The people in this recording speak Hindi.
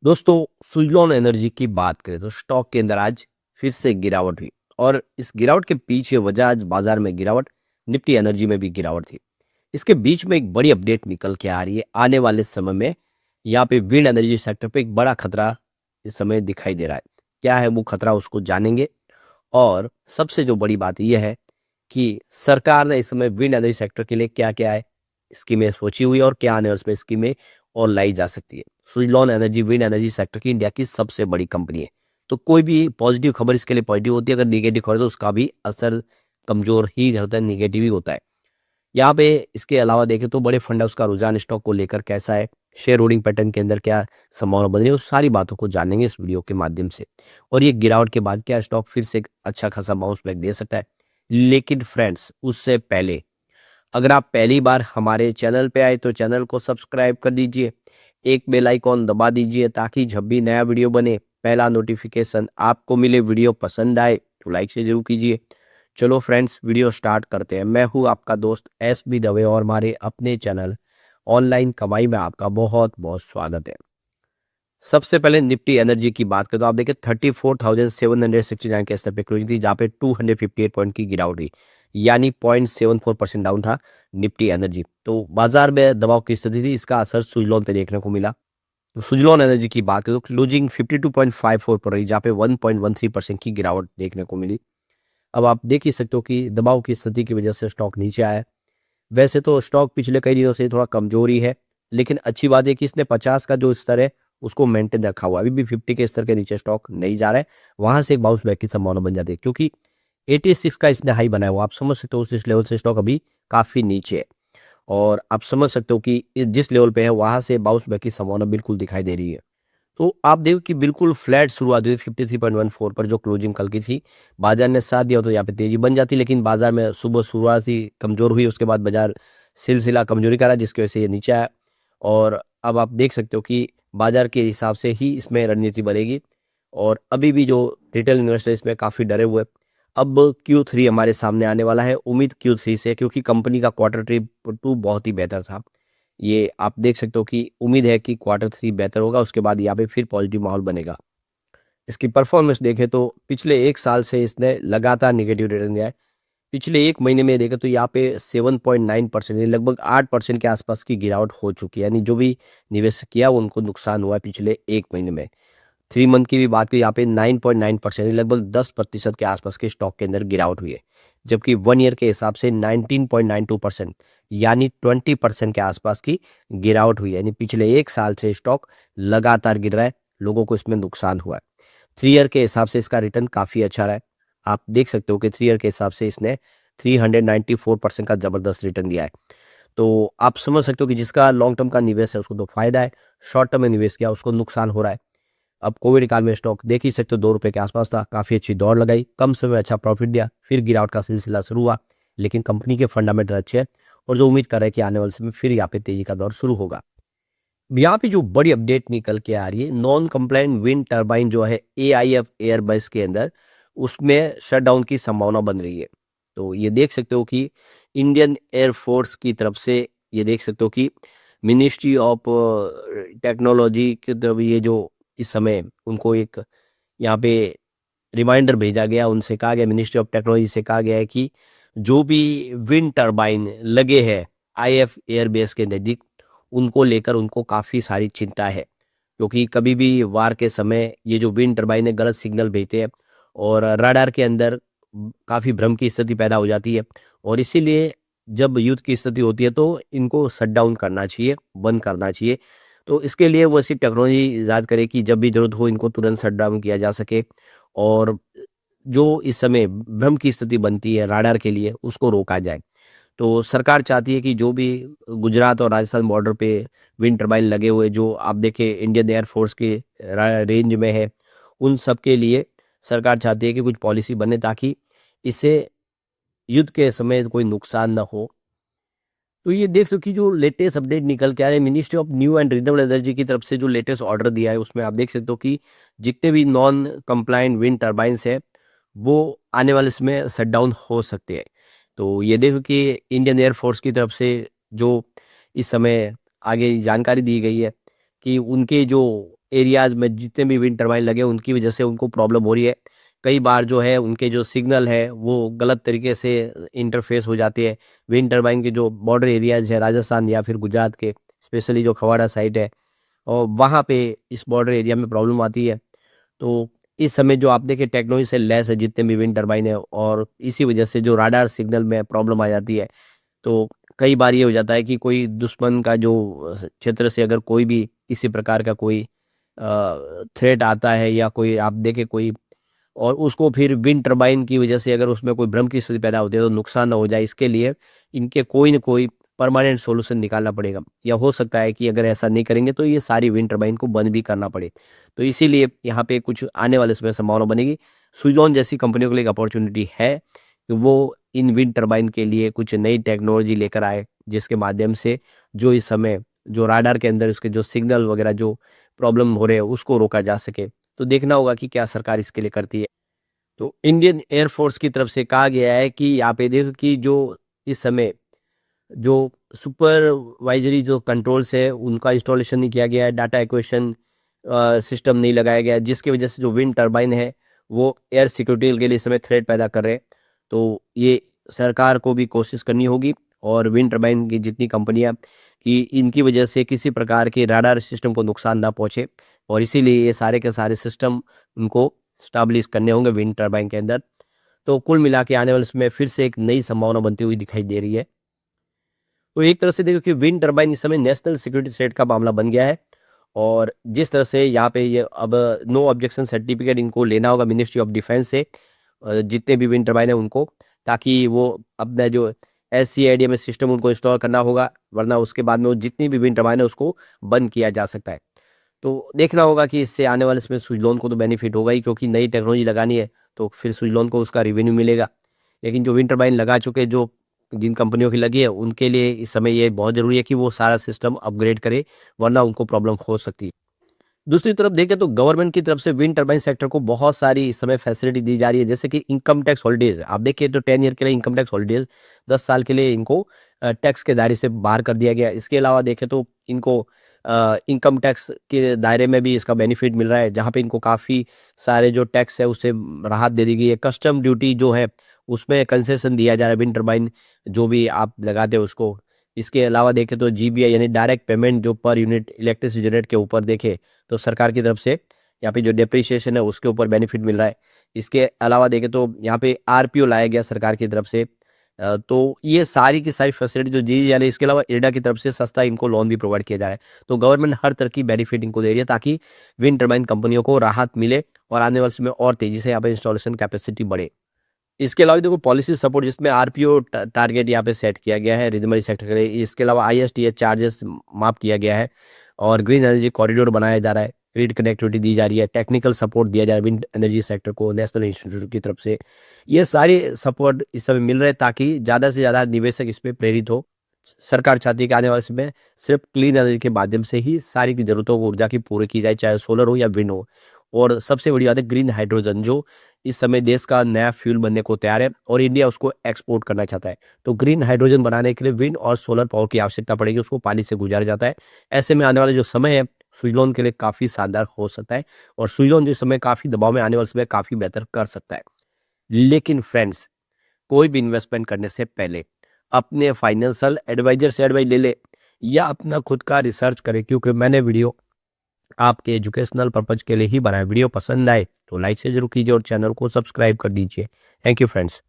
दोस्तों, सुज़लॉन एनर्जी की बात करें तो स्टॉक के अंदर आज फिर से गिरावट हुई और इस गिरावट के पीछे वजह आज बाजार में गिरावट, निफ्टी एनर्जी में भी गिरावट थी। इसके बीच में एक बड़ी अपडेट निकल के आ रही है। आने वाले समय में यहाँ पे विंड एनर्जी सेक्टर पे एक बड़ा खतरा इस समय दिखाई दे रहा है। क्या है वो खतरा, उसको जानेंगे। और सबसे जो बड़ी बात यह है कि सरकार ने इस समय विंड एनर्जी सेक्टर के लिए क्या-क्या है स्कीमें सोची हुई है और क्या आने वाले उसमें स्कीमें और लाई जा सकती है। Suzlon energy wind energy sector की इंडिया की सबसे बड़ी कंपनी है। तो कोई भी पॉजिटिव खबर इसके लिए पॉजिटिव होती है, अगर नेगेटिव खबर है तो उसका भी असर कमज़ोर ही होता है, नेगेटिव ही होता है। यहाँ पे इसके अलावा देखें तो बड़े फंड हाउस का रुझान स्टॉक को लेकर कैसा है, शेयर होल्डिंग पैटर्न के अंदर क्या संभावना बन रही है, उस सारी बातों को जानेंगे इस वीडियो के माध्यम से। और ये गिरावट के बाद क्या स्टॉक फिर से एक अच्छा खासा बाउंस बैक दे सकता है। लेकिन फ्रेंड्स, उससे पहले अगर आप पहली बार हमारे चैनल पे आए तो चैनल को सब्सक्राइब कर दीजिए, एक बेल आइकॉन दबा दीजिए ताकि जब भी नया वीडियो बने पहला नोटिफिकेशन आपको मिले। वीडियो पसंद आए तो लाइक से जरूर कीजिए। चलो फ्रेंड्स, वीडियो स्टार्ट करते हैं। मैं हूँ आपका दोस्त एस बी दवे और हमारे अपने चैनल ऑनलाइन कमाई में आपका बहुत बहुत स्वागत है। सबसे पहले निफ्टी एनर्जी की बात करें तो आप देखिए 34,769 के स्तर पे क्लोजिंग थी, जहाँ पे 258 पॉइंट की गिरावट हुई, यानी 0.74% डाउन था निफ्टी एनर्जी। तो बाजार में दबाव की स्थिति थी, इसका असर सुजलॉन पे देखने को मिला। तो सुजलॉन एनर्जी की बात करें तो क्लोजिंग 52.54 पर रही, जहाँ पे 1.13% की गिरावट देखने को मिली। अब आप देख ही सकते हो कि दबाव की स्थिति की वजह से स्टॉक नीचे आया है। वैसे तो स्टॉक पिछले कई दिनों से थोड़ा कमजोरी है, लेकिन अच्छी बात है कि इसने 50 का जो स्तर है उसको मेंटेन रखा हुआ है। अभी भी 50 के स्तर के नीचे स्टॉक नहीं जा रहा है। वहां से एक बाउंस बैक की संभावना बन जाती है, क्योंकि 86 का इसने हाई बनाया हुआ, आप समझ सकते हो उस लेवल से स्टॉक अभी काफी नीचे है। और आप समझ सकते हो कि जिस लेवल पे है वहां से बाउंस बैक की संभावना बिल्कुल दिखाई दे रही है। तो आप देखो कि बिल्कुल फ्लैट शुरुआत हुई 53.14 पर, जो क्लोजिंग कल की थी। बाजार ने साथ दिया तो यहाँ पे तेजी बन जाती, लेकिन बाजार में सुबह शुरुआत ही कमजोर हुई, उसके बाद बाजार सिलसिला कमजोरी का रहा, जिसकी वजह से ये नीचे आया। और अब आप देख सकते हो कि बाजार के हिसाब से ही इसमें रणनीति बनेगी। और अभी भी जो रिटेल इन्वेस्टर इसमें काफ़ी डरे हुए हैं। अब Q3 हमारे सामने आने वाला है, उम्मीद Q3 से, क्योंकि कंपनी का क्वार्टर थ्री टू बहुत ही बेहतर था। ये आप देख सकते हो कि उम्मीद है कि क्वार्टर थ्री बेहतर होगा, उसके बाद यहाँ पे फिर पॉजिटिव माहौल बनेगा। इसकी परफॉर्मेंस देखें तो पिछले 1 साल से इसने लगातार नेगेटिव रिटर्न दिया है। पिछले 1 महीने में देखें तो यहाँ पे 7.9% यानी लगभग 8% के आसपास की गिरावट हो चुकी है। यानी जो भी निवेश किया वो उनको नुकसान हुआ है पिछले 1 महीने में। 3 मंथ की भी बात करें, यहाँ पे 9.9% यानी लगभग 10% के आसपास के स्टॉक के अंदर गिरावट हुई है। जबकि 1 ईयर के हिसाब से 19.92% यानी 20% के आसपास की गिरावट हुई है। यानी पिछले 1 साल से स्टॉक लगातार गिर रहा है, लोगों को इसमें नुकसान हुआ है। 3 ईयर के हिसाब से इसका रिटर्न काफ़ी अच्छा रहा है। आप देख सकते हो कि 3 ईयर के हिसाब से इसने 394% का ज़बरदस्त रिटर्न दिया है। तो आप समझ सकते हो कि जिसका लॉन्ग टर्म का निवेश है उसको तो फ़ायदा है, शॉर्ट टर्म में निवेश किया उसको नुकसान हो रहा है। अब कोविड काल में स्टॉक देख ही सकते हो, 2 रुपए के आसपास था, काफ़ी अच्छी दौड़ लगाई, कम समय में अच्छा प्रॉफिट दिया, फिर गिरावट का सिलसिला शुरू हुआ। लेकिन कंपनी के फंडामेंटल अच्छे हैं और जो उम्मीद कर रहे हैं कि आने वाले समय में फिर यहाँ पे तेज़ी का दौर शुरू होगा। यहाँ पे जो बड़ी अपडेट निकल के आ रही है, नॉन कंप्लायंट विंड टरबाइन जो है एआईएफ एयरबस के अंदर, उसमें शटडाउन की संभावना बन रही है। तो ये देख सकते हो कि इंडियन एयरफोर्स की तरफ से ये देख सकते हो कि मिनिस्ट्री ऑफ टेक्नोलॉजी की तरफ ये जो इस समय उनको एक यहाँ पे रिमाइंडर भेजा गया, उनसे कहा गया, मिनिस्ट्री ऑफ टेक्नोलॉजी से कहा गया है कि जो भी विंड टरबाइन लगे हैं आईएफ एयरबेस के नज़दीक, उनको लेकर उनको काफ़ी सारी चिंता है। क्योंकि कभी भी वार के समय ये जो विंड टरबाइन है गलत सिग्नल भेजते हैं और रडार के अंदर काफ़ी भ्रम की स्थिति पैदा हो जाती है। और इसीलिए जब युद्ध की स्थिति होती है तो इनको शट डाउन करना चाहिए, बंद करना चाहिए। तो इसके लिए वो ऐसी टेक्नोलॉजी ईज़ाद करे कि जब भी ज़रूरत हो इनको तुरंत शट डाउन किया जा सके। और जो इस समय भ्रम की स्थिति बनती है राडार के लिए, उसको रोका जाए। तो सरकार चाहती है कि जो भी गुजरात और राजस्थान बॉर्डर पे विंड टरबाइन लगे हुए, जो आप देखें इंडियन एयर फोर्स के रेंज में है, उन सब के लिए सरकार चाहती है कि कुछ पॉलिसी बने ताकि इससे युद्ध के समय कोई नुकसान ना हो। तो ये देख सको कि जो लेटेस्ट अपडेट निकल के आ रहे हैं, ministry of new and renewable energy की तरफ से जो लेटेस्ट ऑर्डर दिया है, उसमें आप देख सकते हो कि जितने भी नॉन कंप्लायंट विंड टरबाइन्स है वो आने वाले समय शट डाउन हो सकते हैं। तो ये देखो कि इंडियन एयर फोर्स की तरफ से जो इस समय आगे जानकारी दी गई है कि उनके जो एरियाज में जितने भी विंड टर्बाइन लगे उनकी वजह से उनको प्रॉब्लम हो रही है। कई बार जो है उनके जो सिग्नल है वो गलत तरीके से इंटरफेस हो जाती है। विंड टर्बाइन के जो बॉर्डर एरियाज है राजस्थान या फिर गुजरात के, स्पेशली जो खवाड़ा साइड है, और वहाँ पे इस बॉर्डर एरिया में प्रॉब्लम आती है। तो इस समय जो आप देखें टेक्नोलॉजी से लैस है जितने भी विंड टर्बाइन है, और इसी वजह से जो राडार सिग्नल में प्रॉब्लम आ जाती है। तो कई बार ये हो जाता है कि कोई दुश्मन का जो क्षेत्र से अगर कोई भी किसी प्रकार का कोई थ्रेट आता है या कोई आप देखें कोई, और उसको फिर विंड टर्बाइन की वजह से अगर उसमें कोई भ्रम की स्थिति पैदा होती है तो नुकसान ना हो जाए, इसके लिए इनके कोई न कोई परमानेंट सॉल्यूशन निकालना पड़ेगा। या हो सकता है कि अगर ऐसा नहीं करेंगे तो ये सारी विंड टर्बाइन को बंद भी करना पड़े। तो इसीलिए यहाँ पे कुछ आने वाले समय संभावना बनेगी। सुज़लॉन जैसी कंपनियों के लिए एक अपॉर्चुनिटी है कि वो इन विंड टर्बाइन के लिए कुछ नई टेक्नोलॉजी लेकर आए, जिसके माध्यम से जो इस समय जो राडार के अंदर उसके जो सिग्नल वगैरह जो प्रॉब्लम हो रहे हैं उसको रोका जा सके। तो देखना होगा कि क्या सरकार इसके लिए करती है। तो इंडियन एयरफोर्स की तरफ से कहा गया है कि यहाँ पे देखो कि जो इस समय जो सुपरवाइजरी जो कंट्रोल्स है उनका इंस्टॉलेशन नहीं किया गया है, डाटा एक्वेशन सिस्टम नहीं लगाया गया है, जिसकी वजह से जो विंड टर्बाइन है वो एयर सिक्योरिटी के लिए इस समय थ्रेट पैदा कर रहे हैं। तो ये सरकार को भी कोशिश करनी होगी, और विंड टर्बाइन की जितनी कंपनियां, कि इनकी वजह से किसी प्रकार के राडार सिस्टम को नुकसान ना पहुंचे, और इसीलिए ये सारे के सारे सिस्टम उनको स्टैब्लिश करने होंगे विंड टर्बाइन के अंदर। तो कुल मिला के आने वाले समय फिर से एक नई संभावना बनती हुई दिखाई दे रही है। तो एक तरह से देखो कि विंड टर्बाइन इस समय नेशनल सिक्योरिटी थ्रेट का मामला बन गया है, और जिस तरह से यहाँ पे ये अब नो ऑब्जेक्शन सर्टिफिकेट इनको लेना होगा मिनिस्ट्री ऑफ डिफेंस से, जितने भी विंड टर्बाइन है उनको, ताकि वो अपना जो SCADMA सिस्टम उनको इंस्टॉल करना होगा, वरना उसके बाद में वो जितनी भी विंड टर्बाइन है उसको बंद किया जा सकता है। तो देखना होगा कि इससे आने वाले समय सुज़लॉन को तो बेनिफिट होगा ही, क्योंकि नई टेक्नोलॉजी लगानी है तो फिर सुज़लॉन को उसका रेवेन्यू मिलेगा। लेकिन जो विंड टर्बाइन लगा चुके, जो जिन कंपनियों की लगी है, उनके लिए इस समय ये बहुत ज़रूरी है कि वो सारा सिस्टम अपग्रेड करे, वरना उनको प्रॉब्लम हो सकती है। दूसरी तरफ देखें तो गवर्नमेंट की तरफ से विंड टर्बाइन सेक्टर को बहुत सारी इस समय फैसिलिटी दी जा रही है, जैसे कि इनकम टैक्स हॉलिडेज। आप देखिए तो 10 ईयर के लिए इनकम टैक्स हॉलिडेज, 10 साल के लिए इनको टैक्स के दायरे से बाहर कर दिया गया। इसके अलावा देखें तो इनको इनकम टैक्स के दायरे में भी इसका बेनिफिट मिल रहा है, जहाँ पे इनको काफ़ी सारे जो टैक्स है उससे राहत दे दी गई है। कस्टम ड्यूटी जो है उसमें कंसेशन दिया जा रहा है विंड टर्बाइन जो भी आप लगाते हो उसको। इसके अलावा देखें तो GBI यानी डायरेक्ट पेमेंट जो पर यूनिट इलेक्ट्रिसिटी जनरेट के ऊपर देखें तो सरकार की तरफ से यहाँ पे जो डेप्रिसिएशन है उसके ऊपर बेनिफिट मिल रहा है। इसके अलावा देखें तो यहाँ पे RPO लाया गया सरकार की तरफ से। तो ये सारी की सारी फैसिलिटी जो दी जा रही है, इसके अलावा IREDA की तरफ से सस्ता इनको लोन भी प्रोवाइड किया जा रहा है। तो गवर्नमेंट हर तरह की बेनिफिट इनको दे रही है, ताकि विंड टर्बाइन कंपनियों को राहत मिले और आने वाले समय और तेजी से यहाँ पे इंस्टॉलेशन कैपेसिटी बढ़े। इसके अलावा देखो पॉलिसी सपोर्ट, जिसमें RPO टारगेट यहाँ पे सेट किया गया है रिजनबल सेक्टर के लिए। इसके अलावा ISTS चार्जेस माफ किया गया है, और ग्रीन एनर्जी कॉरिडोर बनाया जा रहा है, ग्रिड कनेक्टिविटी दी जा रही है, टेक्निकल सपोर्ट दिया जा रहा है विंड एनर्जी सेक्टर को नेशनल इंस्टीट्यूट की तरफ से। ये सारे सपोर्ट इस समय मिल रहे हैं ताकि ज़्यादा से ज़्यादा निवेशक इसमें प्रेरित हो। सरकार चाहती है कि आने वाले समय में सिर्फ क्लीन एनर्जी के माध्यम से ही सारी की जरूरतों को ऊर्जा की पूरी की जाए, चाहे सोलर हो या विंड हो। और सबसे बड़ी बात है ग्रीन हाइड्रोजन, जो इस समय देश का नया फ्यूल बनने को तैयार है और इंडिया उसको एक्सपोर्ट करना चाहता है। तो ग्रीन हाइड्रोजन बनाने के लिए विंड और सोलर पावर की आवश्यकता पड़ेगी, उसको पानी से गुजारा जाता है। ऐसे में आने वाला जो समय है सुज़लॉन के लिए काफ़ी शानदार हो सकता है, और सुज़लॉन जो समय काफ़ी दबाव में आने वाले समय काफ़ी बेहतर कर सकता है। लेकिन फ्रेंड्स, कोई भी इन्वेस्टमेंट करने से पहले अपने फाइनेंशियल एडवाइजर से एडवाइस ले ले, या अपना खुद का रिसर्च करें, क्योंकि मैंने वीडियो आपके एजुकेशनल पर्पज के लिए ही बनाया। वीडियो पसंद आए तो लाइक से जरूर कीजिए और चैनल को सब्सक्राइब कर दीजिए। Thank you friends.